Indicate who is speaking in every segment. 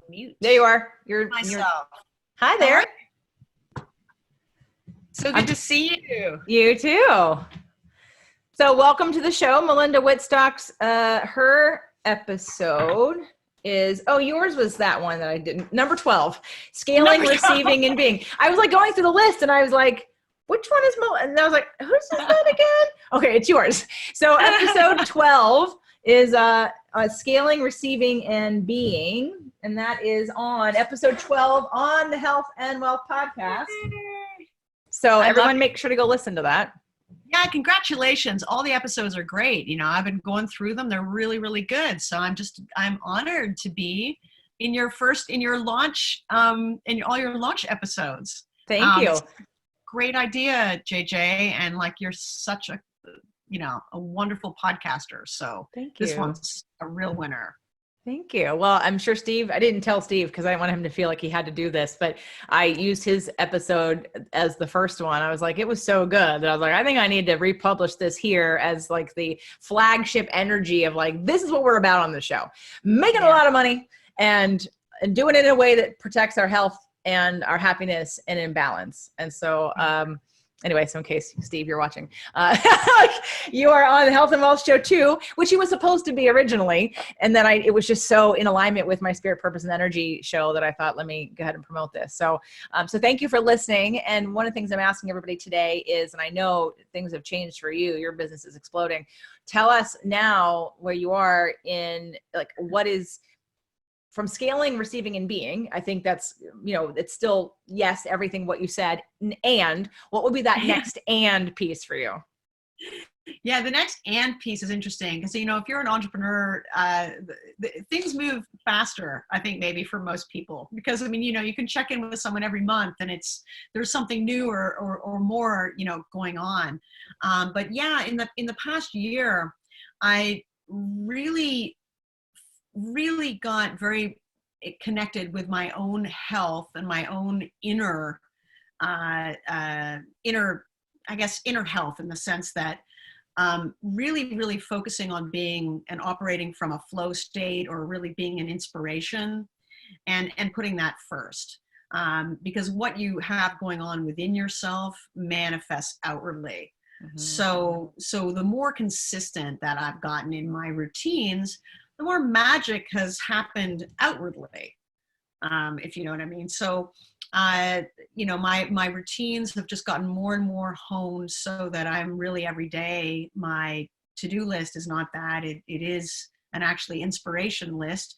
Speaker 1: Mute.
Speaker 2: There you are. You're
Speaker 1: myself.
Speaker 2: Hi there.
Speaker 1: Right. So good to see you.
Speaker 2: You too. So welcome to the show. Melinda Whitstock's, her episode is, yours was that one that I didn't. Number 12, scaling, receiving, and being. I was like going through the list and I was like, which one is Melinda? And I was like, who's this one again? Okay, it's yours. So episode 12 is scaling, receiving, and being. And that is on episode 12 on the Health and Wealth podcast. So everyone make sure to go listen to that.
Speaker 1: Yeah, congratulations. All the episodes are great. You know, I've been going through them. They're really, really good. So I'm honored to be in your launch, in all your launch episodes.
Speaker 2: Thank you.
Speaker 1: Great idea, JJ. And like, you're such a wonderful podcaster. So
Speaker 2: thank you.
Speaker 1: This one's a real winner.
Speaker 2: Thank you. Well, I'm sure Steve, I didn't tell Steve because I didn't want him to feel like he had to do this, but I used his episode as the first one. I was like, it was so good that I was like, I think I need to republish this here as like the flagship energy of like, this is what we're about on the show, making a lot of money and doing it in a way that protects our health and our happiness and in balance. And so, anyway, so in case, Steve, you're watching, you are on the Health and Wealth Show too, which he was supposed to be originally. And then it was just so in alignment with my Spirit, Purpose, and Energy show that I thought, let me go ahead and promote this. So thank you for listening. And one of the things I'm asking everybody today is, and I know things have changed for you, your business is exploding. Tell us now where you are in, like, what is, from scaling, receiving, and being. I think that's, it's still, yes, everything what you said. And what would be that next and piece for you?
Speaker 1: Yeah, the next and piece is interesting because, if you're an entrepreneur, things move faster, I think, maybe for most people. Because, you can check in with someone every month and there's something new or more, going on. But yeah, in the past year, I really got very connected with my own health and my own inner health, in the sense that really focusing on being and operating from a flow state, or really being an inspiration, and putting that first. Because what you have going on within yourself manifests outwardly. Mm-hmm. So the more consistent that I've gotten in my routines, the more magic has happened outwardly, if you know what I mean. So, my routines have just gotten more and more honed, so that I'm really every day, my to-do list is not that. It is an actually inspiration list.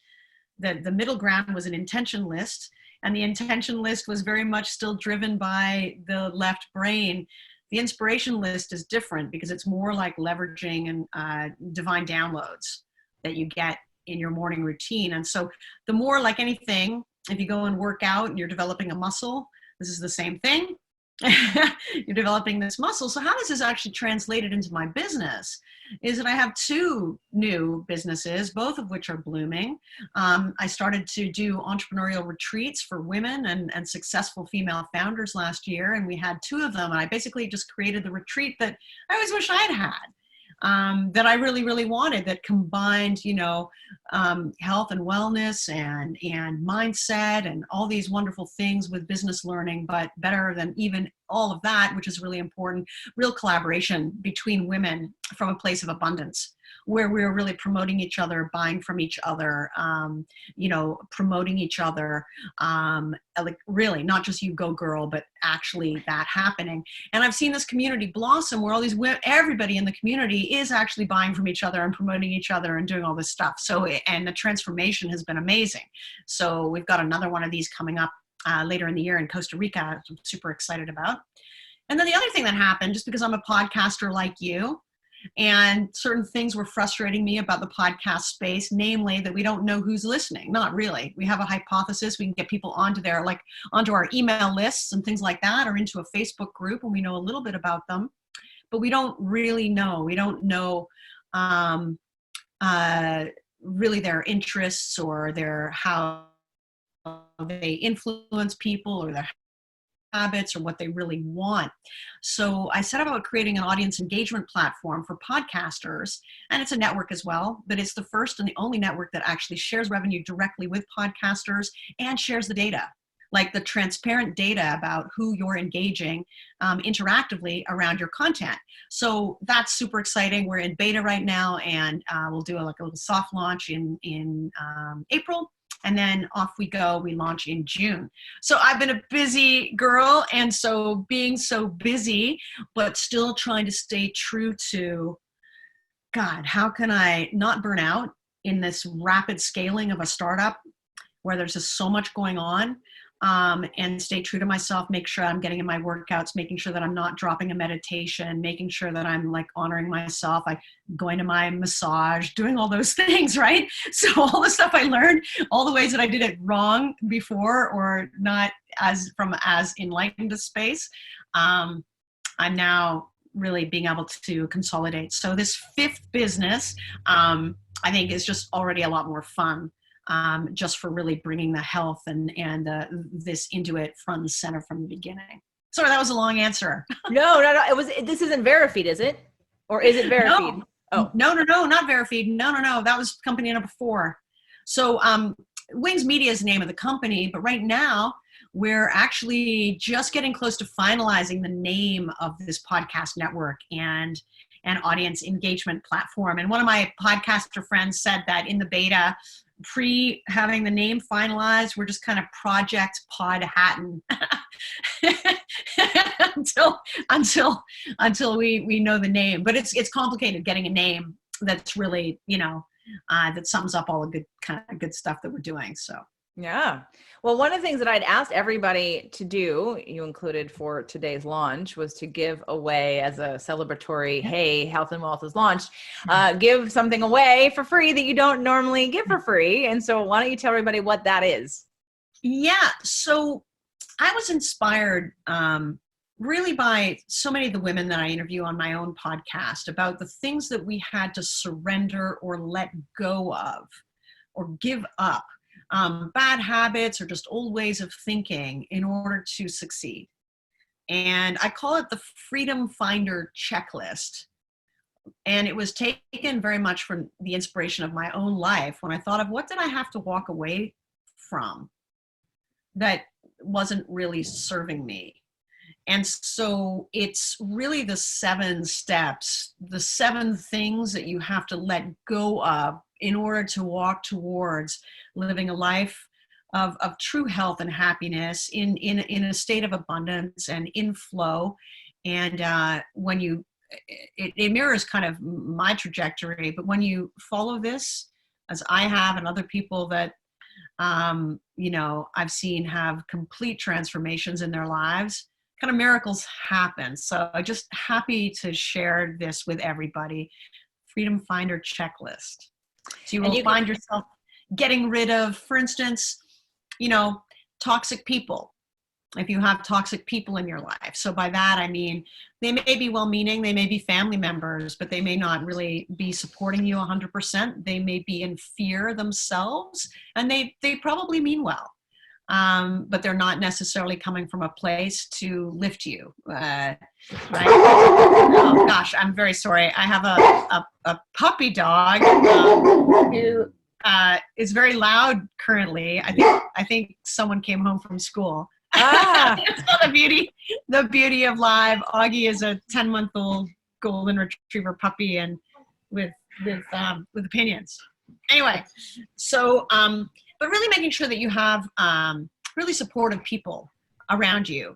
Speaker 1: The middle ground was an intention list, and the intention list was very much still driven by the left brain. The inspiration list is different because it's more like leveraging and divine downloads that you get in your morning routine. And so the more, like anything, if you go and work out and you're developing a muscle, this is the same thing. You're developing this muscle. So how does this actually translate it into my business? Is that I have 2 new businesses, both of which are blooming. I started to do entrepreneurial retreats for women and successful female founders last year. And we had 2 of them. And I basically just created the retreat that I always wish I'd had. That I really, really wanted, that combined, health and wellness and mindset and all these wonderful things with business learning, but better than even all of that, which is really important, real collaboration between women from a place of abundance, where we're really promoting each other, buying from each other, promoting each other, like really not just you go girl, but actually that happening. And I've seen this community blossom where all these women, everybody in the community is actually buying from each other and promoting each other and doing all this stuff. So, and the transformation has been amazing. So we've got another one of these coming up later in the year in Costa Rica, which I'm super excited about. And then the other thing that happened, just because I'm a podcaster like you, and certain things were frustrating me about the podcast space, namely that we don't know who's listening. Not really. We have a hypothesis. We can get people onto our email lists and things like that, or into a Facebook group, and we know a little bit about them, but we don't really know. We don't know really their interests, or how they influence people, or habits or what they really want. So I set about creating an audience engagement platform for podcasters, and it's a network as well, but it's the first and the only network that actually shares revenue directly with podcasters and shares the data, like the transparent data about who you're engaging interactively around your content. So that's super exciting. We're in beta right now, and we'll do a little soft launch in April. And then off we go, we launch in June. So I've been a busy girl. And so being so busy, but still trying to stay true to, God, how can I not burn out in this rapid scaling of a startup where there's just so much going on, and stay true to myself, make sure I'm getting in my workouts, making sure that I'm not dropping a meditation, making sure that I'm like honoring myself, like going to my massage, doing all those things, right? So all the stuff I learned, all the ways that I did it wrong before or not as enlightened a space, I'm now really being able to consolidate. So this fifth business, I think is just already a lot more fun. Just for really bringing the health and this into it front and center from the beginning. Sorry, that was a long answer.
Speaker 2: No. This isn't Verifeed, is it? Or is it Verifeed?
Speaker 1: No, not Verifeed. No. That was company number 4. So Wings Media is the name of the company, but right now we're actually just getting close to finalizing the name of this podcast network and an audience engagement platform. And one of my podcaster friends said that in the beta, pre having the name finalized, we're just kind of project pod hatting until we know the name. But it's complicated getting a name that's really, that sums up all the good stuff that we're doing. So
Speaker 2: yeah. Well, one of the things that I'd asked everybody to do, you included for today's launch, was to give away as a celebratory, hey, Health and Wealth is launched, give something away for free that you don't normally give for free. And so why don't you tell everybody what that is?
Speaker 1: Yeah. So I was inspired really by so many of the women that I interview on my own podcast about the things that we had to surrender or let go of or give up. Bad habits or just old ways of thinking in order to succeed. And I call it the Freedom Finder checklist. And it was taken very much from the inspiration of my own life when I thought of what did I have to walk away from that wasn't really serving me. And so it's really the 7 steps, the 7 things that you have to let go of in order to walk towards living a life of true health and happiness in a state of abundance and in flow. And when it mirrors kind of my trajectory, but when you follow this, as I have and other people that, I've seen have complete transformations in their lives, kind of miracles happen. So I'm just happy to share this with everybody. Freedom Finder checklist. So you will find yourself getting rid of, for instance, toxic people. If you have toxic people in your life. So by that, I mean, they may be well-meaning, they may be family members, but they may not really be supporting you 100%. They may be in fear themselves, and they probably mean well. But they're not necessarily coming from a place to lift you. Right? Oh gosh, I'm very sorry. I have a puppy dog who is very loud currently. I think someone came home from school. That's the beauty of live. Augie is a 10-month-old golden retriever puppy and with opinions. Anyway, so but really making sure that you have really supportive people around you.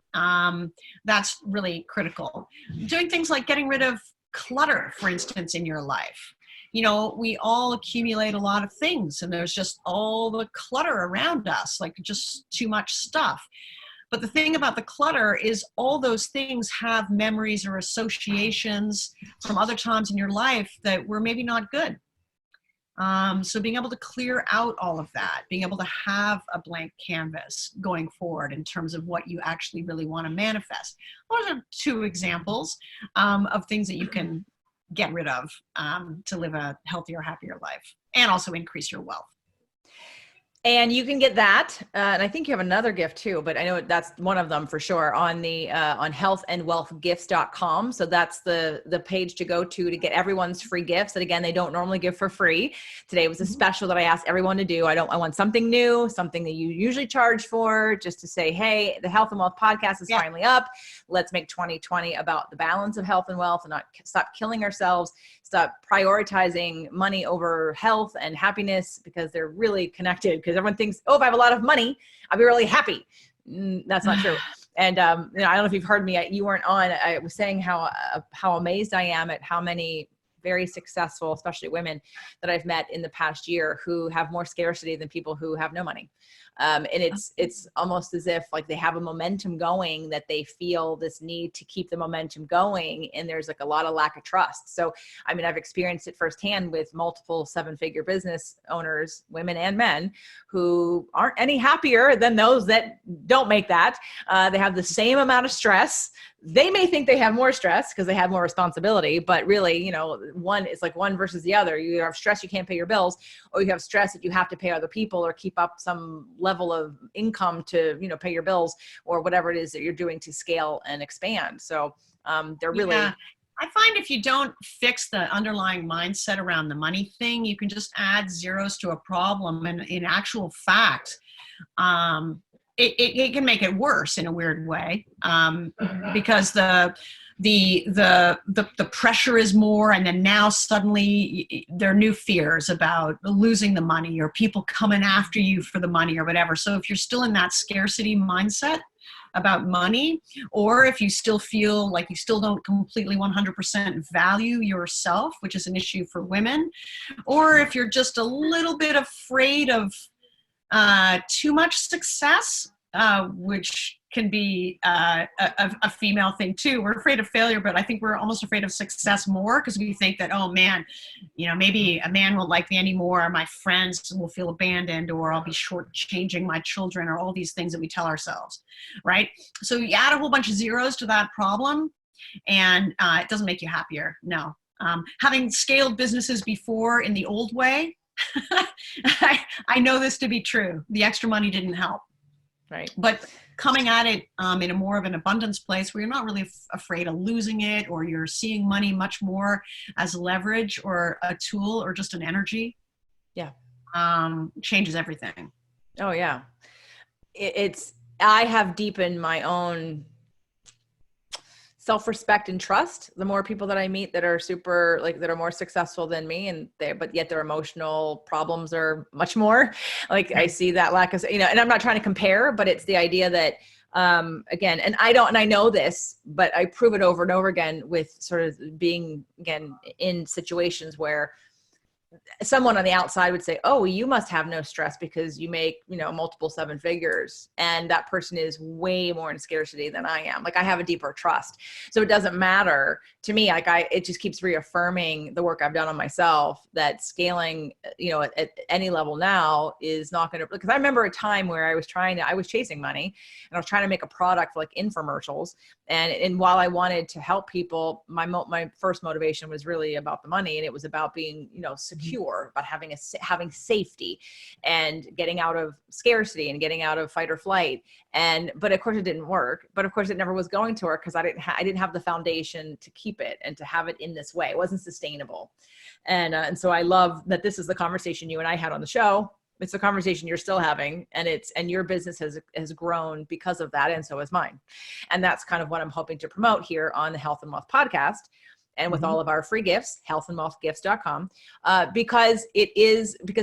Speaker 1: That's really critical. Doing things like getting rid of clutter, for instance, in your life. We all accumulate a lot of things, and there's just all the clutter around us, like just too much stuff. But the thing about the clutter is all those things have memories or associations from other times in your life that were maybe not good. So being able to clear out all of that, being able to have a blank canvas going forward in terms of what you actually really want to manifest. Those are 2 examples of things that you can get rid of to live a healthier, happier life and also increase your wealth.
Speaker 2: And you can get that, and I think you have another gift too, but I know that's one of them for sure on the on healthandwealthgifts.com. So that's the page to go to get everyone's free gifts that, again, they don't normally give for free. Today was a special that I asked everyone to do. I want something new, something that you usually charge for, just to say, hey, the Health and Wealth podcast is finally up. Let's make 2020 about the balance of health and wealth and not stop killing ourselves, stop prioritizing money over health and happiness, because they're really connected. Because everyone thinks, oh, if I have a lot of money, I'll be really happy. That's not true. And I don't know if you've heard me, you weren't on. I was saying how amazed I am at how many very successful, especially women, that I've met in the past year who have more scarcity than people who have no money. And it's almost as if like they have a momentum going, that they feel this need to keep the momentum going. And there's like a lot of lack of trust. So, I mean, I've experienced it firsthand with multiple 7-figure business owners, women and men, who aren't any happier than those that don't make that. They have the same amount of stress. They may think they have more stress because they have more responsibility, but really, you know, it's like one versus the other. You have stress, you can't pay your bills, or you have stress that you have to pay other people or keep up some level of income to, you know, pay your bills or whatever it is that you're doing to scale and expand. So they're really...
Speaker 1: Yeah. I find if you don't fix the underlying mindset around the money thing, you can just add zeros to a problem. And in actual fact, it can make it worse in a weird way, because the pressure is more, and then now suddenly there are new fears about losing the money or people coming after you for the money or whatever. So if you're still in that scarcity mindset about money, or if you still feel like you still don't completely 100% value yourself, which is an issue for women, or if you're just a little bit afraid of too much success, which can be a female thing too. We're afraid of failure, but I think we're almost afraid of success more, because we think that, oh man, you know, maybe a man won't like me anymore, or my friends will feel abandoned, or I'll be shortchanging my children, or all these things that we tell ourselves, right? So you add a whole bunch of zeros to that problem, and it doesn't make you happier. No. Having scaled businesses before in the old way, I know this to be true. The extra money didn't help.
Speaker 2: Right.
Speaker 1: But coming at it in a more of an abundance place where you're not really afraid of losing it, or you're seeing money much more as leverage or a tool or just an energy.
Speaker 2: Yeah.
Speaker 1: Changes everything.
Speaker 2: Oh yeah. I have deepened my own self-respect and trust the more people that I meet that are super, like, that are more successful than me, but yet their emotional problems are much more. Like, I see that lack of, you know, and I'm not trying to compare, but it's the idea that, again, and I know this, but I prove it over and over again with sort of being, again, in situations where someone on the outside would say, oh, you must have no stress because you make, you know, multiple 7 figures. And that person is way more in scarcity than I am. Like, I have a deeper trust. So it doesn't matter to me. Like, it just keeps reaffirming the work I've done on myself, that scaling, you know, at any level now is not going to, because I remember a time where I was chasing money, and I was trying to make a product for like infomercials. And while I wanted to help people, my first motivation was really about the money. And it was about being, you know, secure, about having safety and getting out of scarcity and getting out of fight or flight. But of course it didn't work, but of course it never was going to work, because I didn't have the foundation to keep it and to have it in this way. It wasn't sustainable. And so I love that this is the conversation you and I had on the show. It's a conversation you're still having, and your business has grown because of that. And so has mine. And that's kind of what I'm hoping to promote here on the Health and Wealth podcast. And with all of our free gifts, healthandwealthgifts.com, because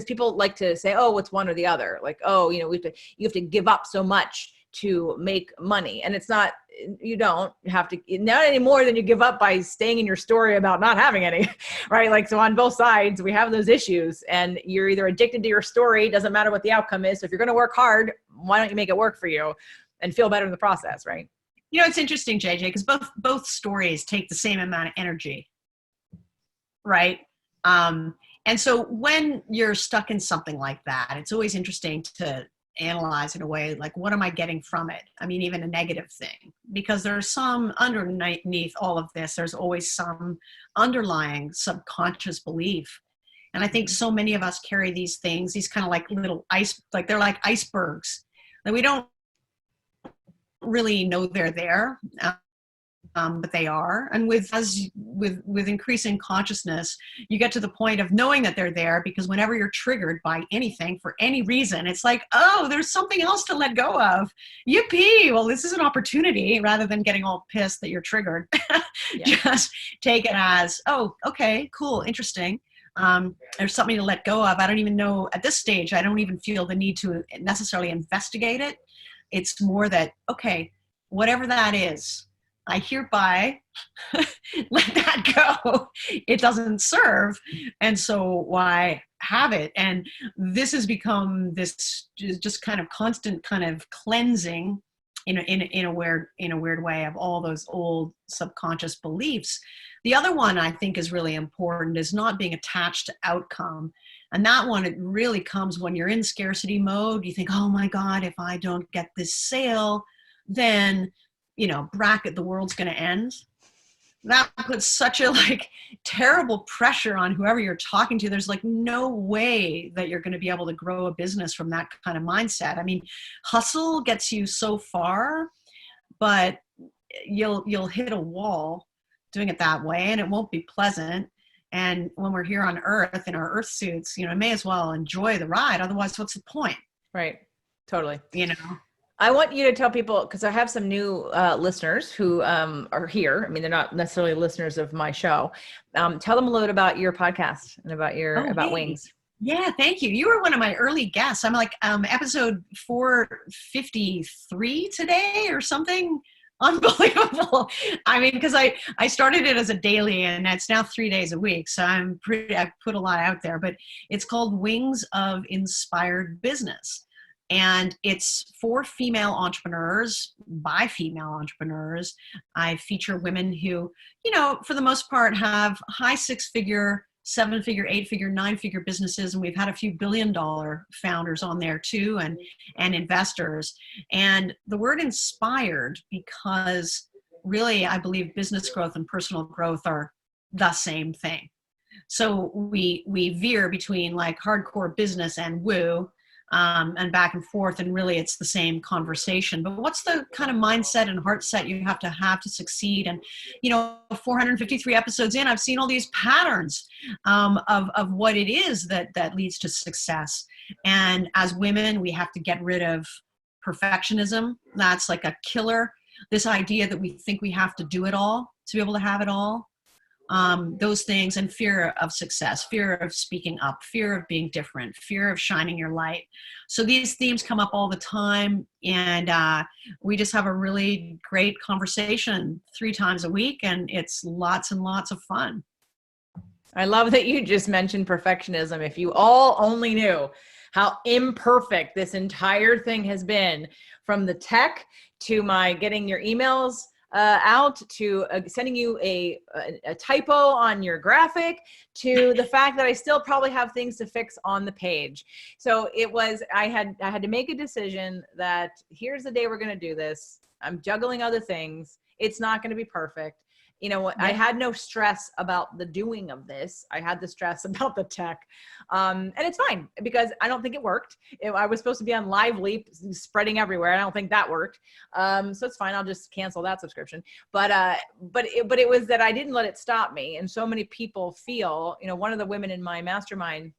Speaker 2: people like to say, oh, it's one or the other. Like, oh, you know, you have to give up so much to make money. And it's not, you don't have to, not any more than you give up by staying in your story about not having any, right? Like, so on both sides, we have those issues, and you're either addicted to your story, doesn't matter what the outcome is. So if you're going to work hard, why don't you make it work for you and feel better in the process, right?
Speaker 1: You know, it's interesting, JJ, because both stories take the same amount of energy, right? And so when you're stuck in something like that, it's always interesting to analyze in a way like, what am I getting from it? I mean, even a negative thing, because there's some underneath all of this, there's always some underlying subconscious belief. And I think so many of us carry these things, these kind of like little they're like icebergs that we don't really know they're there. But they are. And with increasing consciousness, you get to the point of knowing that they're there, because whenever you're triggered by anything for any reason, it's like, oh, there's something else to let go of. Yippee! Well, this is an opportunity, rather than getting all pissed that you're triggered. Just take it as, oh, okay, cool, interesting. There's something to let go of. I don't even know at this stage, I don't even feel the need to necessarily investigate it. It's more that, okay, whatever that is, I hereby let that go. It doesn't serve. And so why have it? And this has become this just kind of constant kind of cleansing in a weird way of all those old subconscious beliefs. The other one I think is really important is not being attached to outcome. And that one, it really comes when you're in scarcity mode. You think, oh my God, if I don't get this sale, then bracket, the world's going to end. That puts such a terrible pressure on whoever you're talking to. There's no way that you're going to be able to grow a business from that kind of mindset. I mean, hustle gets you so far, but you'll hit a wall doing it that way, and it won't be pleasant. And when we're here on Earth in our Earth suits, may as well enjoy the ride. Otherwise, what's the point?
Speaker 2: Right. Totally. I want you to tell people, because I have some new listeners who are here. I mean, they're not necessarily listeners of my show. Tell them a little bit about your podcast and about about Wings.
Speaker 1: Yeah, thank you. You were one of my early guests. I'm episode 453 today or something. Unbelievable. I mean, because I started it as a daily, and it's now 3 days a week. So I've put a lot out there, but it's called Wings of Inspired Business. And it's for female entrepreneurs, by female entrepreneurs. I feature women who, for the most part, have high 6-figure, 7-figure, 8-figure, 9-figure businesses. And we've had a few billion-dollar founders on there too, and investors. And the word inspired, because really, I believe business growth and personal growth are the same thing. So we veer between hardcore business and woo, and back and forth, and really it's the same conversation. But what's the kind of mindset and heart set you have to succeed? And 453 episodes in, I've seen all these patterns of what it is that leads to success. And as women, we have to get rid of perfectionism. That's like a killer. This idea that we think we have to do it all to be able to have it all. Those things, and fear of success, fear of speaking up, fear of being different, fear of shining your light. So these themes come up all the time, and we just have a really great conversation 3 times a week, and it's lots and lots of fun.
Speaker 2: I love that you just mentioned perfectionism. If you all only knew how imperfect this entire thing has been, from the tech to my getting your emails out, to sending you a typo on your graphic, to the fact that I still probably have things to fix on the page. So I had to make a decision that here's the day we're going to do this. I'm juggling other things. It's not going to be perfect. I had no stress about the doing of this. I had the stress about the tech. And it's fine, because I don't think it worked. I was supposed to be on Lively, spreading everywhere. I don't think that worked. So it's fine. I'll just cancel that subscription. But it was that I didn't let it stop me. And so many people feel, one of the women in my mastermind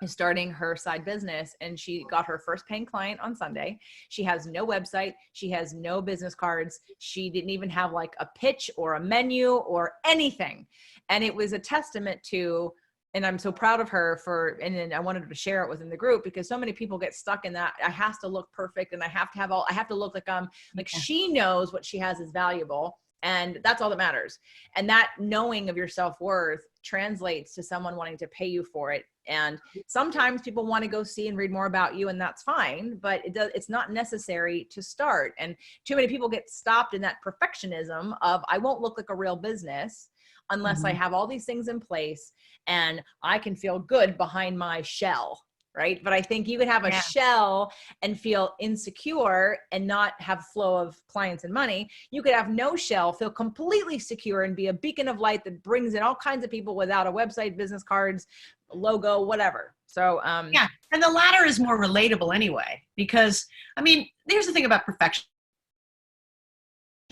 Speaker 2: is starting her side business, and she got her first paying client on Sunday. She has no website. She has no business cards. She didn't even have a pitch or a menu or anything. And it was a testament to, and I'm so proud of her and then I wanted her to share it within the group, because so many people get stuck in that. I have to look perfect, and I have to look like she knows what she has is valuable. And that's all that matters. And that knowing of your self-worth translates to someone wanting to pay you for it. And sometimes people want to go see and read more about you, and that's fine, but it's not necessary to start. And too many people get stopped in that perfectionism of, I won't look like a real business unless I have all these things in place and I can feel good behind my shell. right? But I think you could have a
Speaker 1: Yeah.
Speaker 2: shell and feel insecure and not have flow of clients and money. You could have no shell, feel completely secure and be a beacon of light that brings in all kinds of people without a website, business cards, logo, whatever. So,
Speaker 1: Yeah. And the latter is more relatable anyway, because I mean, here's the thing about perfectionism.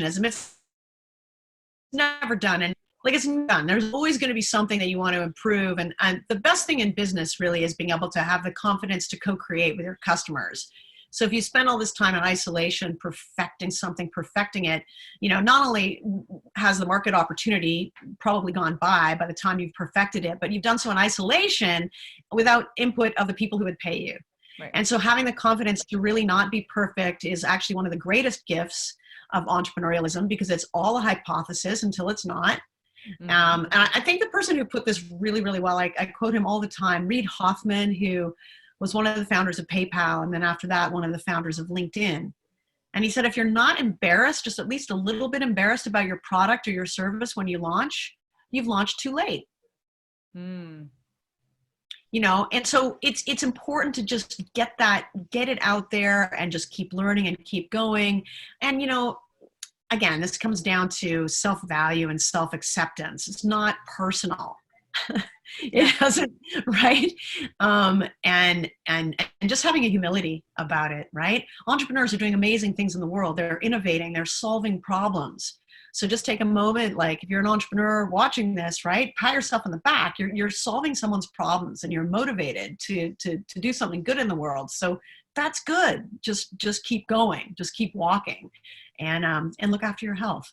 Speaker 1: It's never done. And like it's done. There's always going to be something that you want to improve. And the best thing in business really is being able to have the confidence to co-create with your customers. So if you spend all this time in isolation, perfecting something, perfecting it, you know, not only has the market opportunity probably gone by the time you've perfected it, but you've done so in isolation without input of the people who would pay you.
Speaker 2: right.
Speaker 1: And so having the confidence to really not be perfect is actually one of the greatest gifts of entrepreneurialism, because it's all a hypothesis until it's not. And I think the person who put this really, really well, I quote him all the time, Reid Hoffman, who was one of the founders of PayPal, and then after that, one of the founders of LinkedIn. And he said, if you're not embarrassed, just at least a little bit embarrassed about your product or your service when you launch, you've launched too late. You know, and so it's important to just get it out there and just keep learning and keep going. And, you know, again, this comes down to self-value and self-acceptance. It's not personal. It doesn't, right? And just having a humility about it, right? Entrepreneurs are doing amazing things in the world. They're innovating, they're solving problems. So just take a moment, like if you're an entrepreneur watching this, right? Pat yourself on the back. You're solving someone's problems and you're motivated to do something good in the world. So that's good. Just keep going, just keep walking, and look after your health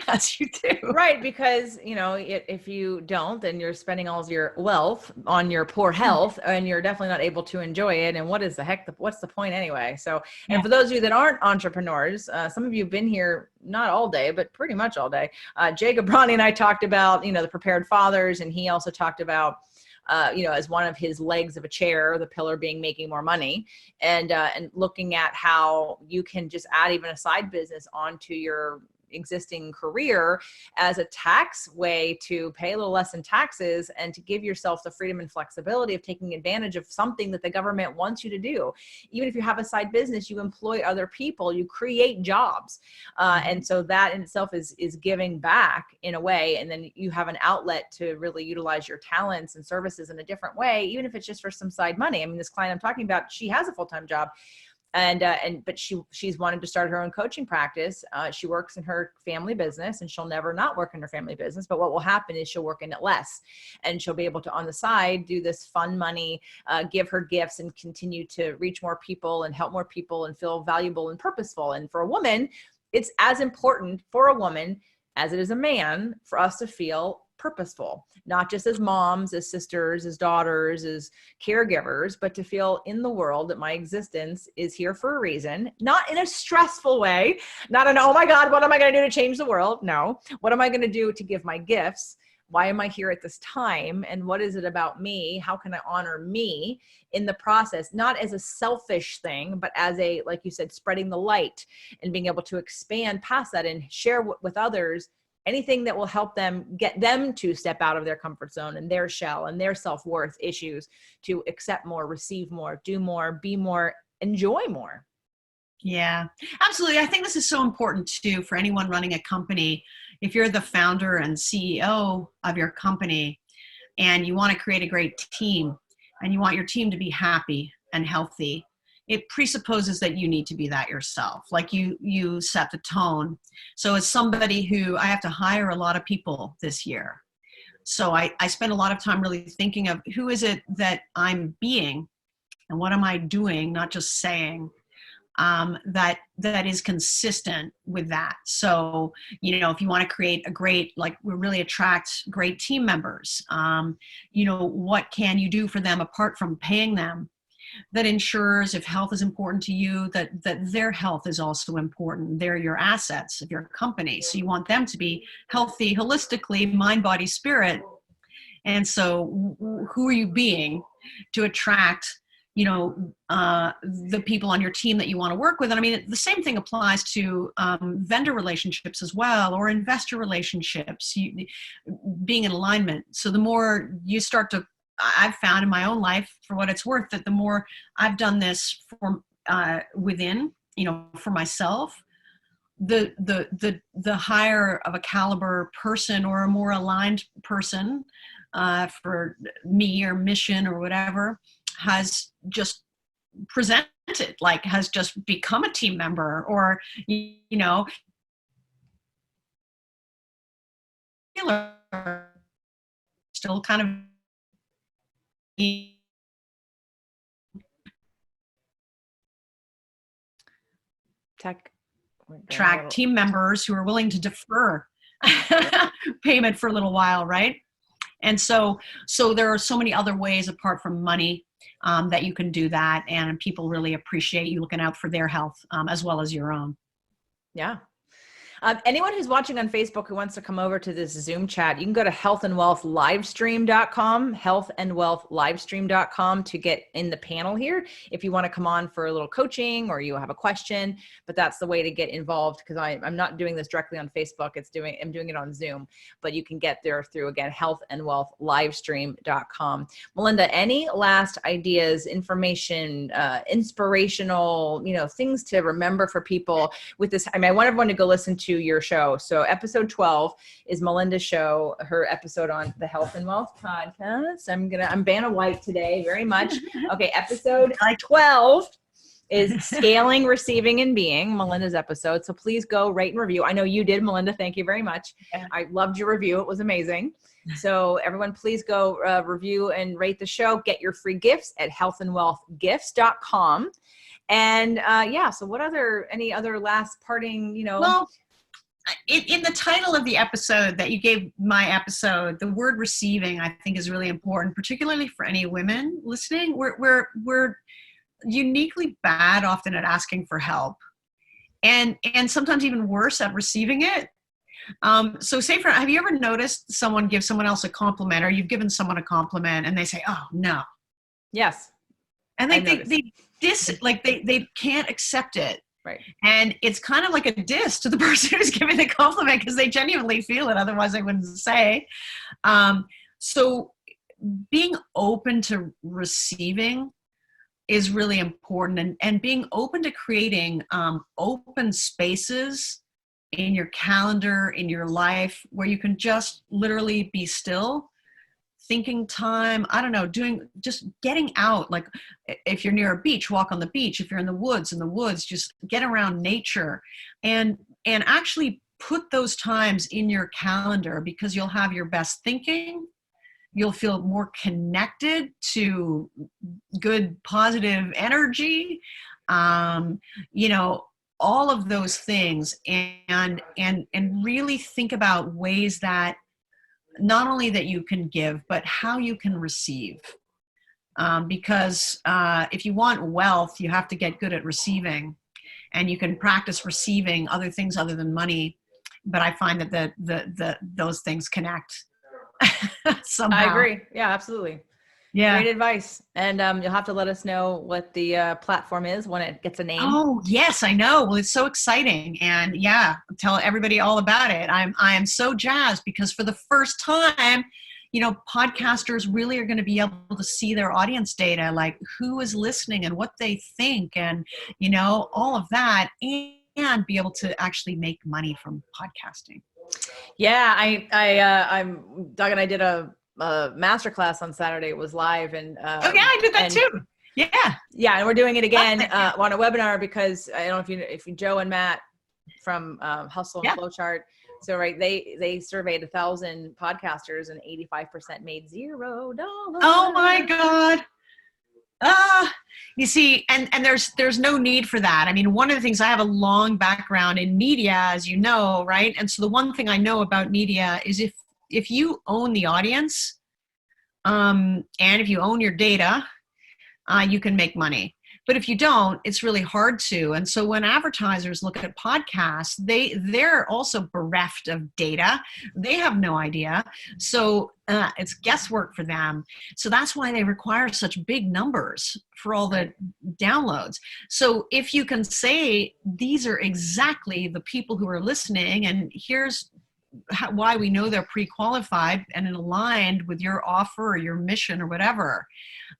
Speaker 1: as you do.
Speaker 2: Right, because you know, if you don't, then you're spending all of your wealth on your poor health, and you're definitely not able to enjoy it. And what's the point anyway? So, and for those of you that aren't entrepreneurs, some of you have been here not all day, but pretty much all day. Jay Gabrani and I talked about, you know, the prepared fathers, and he also talked about, you know, as one of his legs of a chair, the pillar being making more money, and looking at how you can just add even a side business onto your existing career as a tax way to pay a little less in taxes and to give yourself the freedom and flexibility of taking advantage of something that the government wants you to do. Even if you have a side business, you employ other people, you create jobs. And so that in itself is giving back in a way. And then you have an outlet to really utilize your talents and services in a different way, even if it's just for some side money. I mean, this client I'm talking about, she has a full-time job. But she's wanted to start her own coaching practice. She works in her family business, and she'll never not work in her family business. But what will happen is she'll work in it less, and she'll be able to on the side do this fun money, give her gifts, and continue to reach more people and help more people and feel valuable and purposeful. And for a woman, it's as important for a woman as it is a man for us to feel purposeful, not just as moms, as sisters, as daughters, as caregivers, but to feel in the world that my existence is here for a reason, not in a stressful way, not an, oh my God, what am I going to do to change the world? No. What am I going to do to give my gifts? Why am I here at this time? And what is it about me? How can I honor me in the process? Not as a selfish thing, but as a, like you said, spreading the light and being able to expand past that and share with others anything that will help them get them to step out of their comfort zone and their shell and their self-worth issues to accept more, receive more, do more, be more, enjoy more.
Speaker 1: Yeah, absolutely. I think this is so important too for anyone running a company. If you're the founder and CEO of your company and you want to create a great team and you want your team to be happy and healthy, it presupposes that you need to be that yourself. Like you set the tone. So as somebody who, I have to hire a lot of people this year. So I spend a lot of time really thinking of who is it that I'm being and what am I doing, not just saying, that is consistent with that. So, you know, if you want to create a great, like we really attract great team members, you know, what can you do for them apart from paying them? That ensures if health is important to you, that their health is also important. They're your assets of your company. So you want them to be healthy holistically, mind, body, spirit. And so who are you being to attract, you know, the people on your team that you want to work with? And I mean, the same thing applies to vendor relationships as well, or investor relationships, being in alignment. So the more you start to I've found in my own life, for what it's worth, that the more I've done this for within, for myself, the higher of a caliber person, or a more aligned person for me or mission or whatever, has just presented, like has just become a team member, or still kind of
Speaker 2: Tech
Speaker 1: attract team members who are willing to defer payment for a little while, right? And so there are so many other ways apart from money that you can do that, and people really appreciate you looking out for their health as well as your own.
Speaker 2: Yeah. Anyone who's watching on Facebook who wants to come over to this Zoom chat, you can go to healthandwealthlivestream.com, healthandwealthlivestream.com, to get in the panel here if you want to come on for a little coaching or you have a question. But that's the way to get involved, because I'm not doing this directly on Facebook. I'm doing it on Zoom, but you can get there through, again, healthandwealthlivestream.com. Melinda, any last ideas, information, inspirational, things to remember for people with this? I want everyone to go listen to your show. So episode 12 is Melinda's show, her episode on the Health and Wealth podcast. I'm Vanna White today, very much. Okay, episode 12 is Scaling, Receiving, and Being, Melinda's episode. So please go rate and review. I know you did, Melinda. Thank you very much. Yeah. I loved your review. It was amazing. So everyone, please go review and rate the show. Get your free gifts at healthandwealthgifts.com. And so any other last parting,
Speaker 1: Well, in the title of the episode that you gave my episode, the word receiving, I think, is really important, particularly for any women listening. We're uniquely bad often at asking for help, and sometimes even worse at receiving it. So have you ever noticed someone give someone else a compliment, or you've given someone a compliment and they say, "Oh, no."
Speaker 2: Yes.
Speaker 1: And they can't accept it.
Speaker 2: Right.
Speaker 1: And it's kind of like a diss to the person who's giving the compliment, because they genuinely feel it. Otherwise they wouldn't say. So being open to receiving is really important, and being open to creating open spaces in your calendar, in your life, where you can just literally be still, thinking time, just getting out. Like if you're near a beach, walk on the beach. If you're in the woods, just get around nature, and actually put those times in your calendar, because you'll have your best thinking. You'll feel more connected to good, positive energy, all of those things, and really think about ways that not only that you can give, but how you can receive. Because if you want wealth, you have to get good at receiving, and you can practice receiving other things other than money. But I find that those things connect somehow.
Speaker 2: I agree. Yeah, absolutely.
Speaker 1: Yeah.
Speaker 2: Great advice. And you'll have to let us know what the platform is when it gets a name.
Speaker 1: Oh, yes, I know. Well, it's so exciting. And tell everybody all about it. I am so jazzed, because for the first time, podcasters really are going to be able to see their audience data, like who is listening and what they think, and, all of that, and be able to actually make money from podcasting.
Speaker 2: Yeah, Doug and I did a masterclass on Saturday. It was live, and
Speaker 1: I did that too.
Speaker 2: Yeah, and we're doing it again on a webinar, because I don't know if you Joe and Matt from Hustle and Flowchart. So they surveyed 1,000 podcasters, and 85% made $0.
Speaker 1: Oh my God. You see, and there's no need for that. I mean, one of the things, I have a long background in media, as you know, right? And so the one thing I know about media is if you own the audience, and if you own your data, you can make money. But if you don't, it's really hard to. And so when advertisers look at podcasts, they're also bereft of data. They have no idea. So it's guesswork for them. So that's why they require such big numbers for all the downloads. So if you can say, these are exactly the people who are listening, and here's why we know they're pre-qualified and aligned with your offer or your mission or whatever,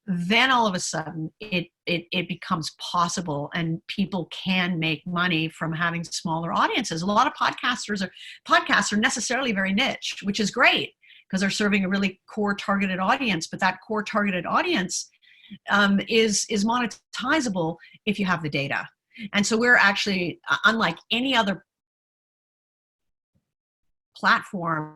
Speaker 1: then all of a sudden it becomes possible, and people can make money from having smaller audiences. A lot of podcasts are necessarily very niche, which is great because they're serving a really core targeted audience, but that core targeted audience is monetizable if you have the data. And so we're actually, unlike any other platform,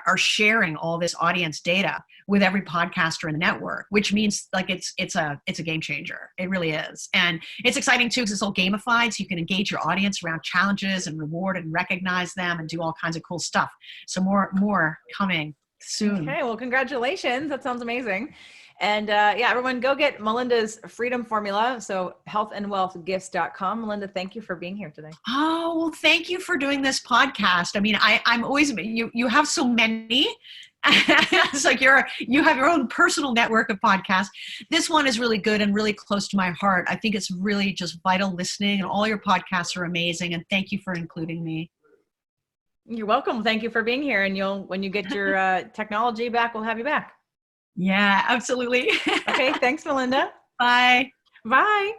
Speaker 1: are sharing all this audience data with every podcaster in the network, which means like it's a game changer. It really is. And it's exciting too because it's all gamified, so you can engage your audience around challenges and reward and recognize them and do all kinds of cool stuff. So more coming soon.
Speaker 2: Okay, well, congratulations. That sounds amazing. And yeah, everyone go get Melinda's Freedom Formula. So healthandwealthgifts.com. Melinda, thank you for being here today.
Speaker 1: Oh, well, thank you for doing this podcast. I mean, I'm always, you have so many. It's like you have your own personal network of podcasts. This one is really good and really close to my heart. I think it's really just vital listening, and all your podcasts are amazing. And thank you for including me.
Speaker 2: You're welcome. Thank you for being here. And when you get your technology back, we'll have you back.
Speaker 1: Yeah, absolutely.
Speaker 2: Okay. Thanks, Melinda.
Speaker 1: Bye.
Speaker 2: Bye.